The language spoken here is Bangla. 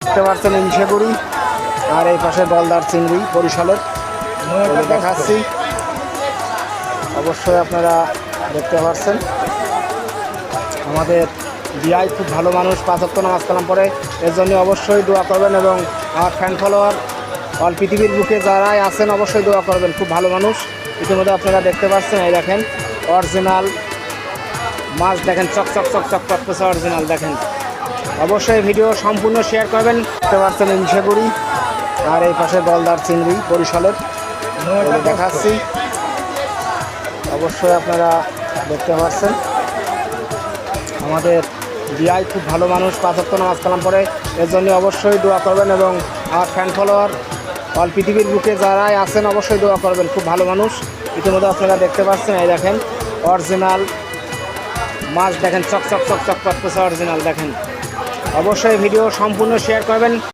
দেখতে পাচ্ছেন ইনসেগুড়ি আর এই পাশে গলদার চিংড়ি বরিশালের দেখাচ্ছি। অবশ্যই আপনারা দেখতে পাচ্ছেন আমাদের বিআই খুব ভালো মানুষ, 5 ওয়াক্ত নামাজ কালাম পড়ে, এর জন্য অবশ্যই দোয়া করবেন এবং আমার ফ্যান ফলোয়ার অল পৃথিবীর বুকে যারাই আছেন অবশ্যই দোয়া করবেন, খুব ভালো মানুষ। ইতিমধ্যে আপনারা দেখতে পাচ্ছেন এই দেখেন অরিজিনাল মাছ, দেখেন চকচক চকচক করতেছে অরিজিনাল। দেখেন অবশ্যই ভিডিও সম্পূর্ণ শেয়ার করবেন। দেখতে পাচ্ছেন ইনসেগুড়ি আর এই পাশে গলদার চিংড়ি বরিশালের দেখাচ্ছি। অবশ্যই আপনারা দেখতে পাচ্ছেন আমাদের বিআই খুব ভালো মানুষ, 5 ওয়াক্ত নামাজ কালাম পড়ে, এর জন্য অবশ্যই দোয়া করবেন এবং আমার ফ্যান ফলোয়ার অল পৃথিবীর বুকে যারাই আছেন অবশ্যই দোয়া করবেন, খুব ভালো মানুষ। ইতিমধ্যে আপনারা দেখতে পাচ্ছেন এই দেখেন অরিজিনাল মাছ, দেখেন চকচক চকচক করতেছে অরিজিনাল। দেখেন অবশ্যই ভিডিও সম্পূর্ণ শেয়ার করবেন।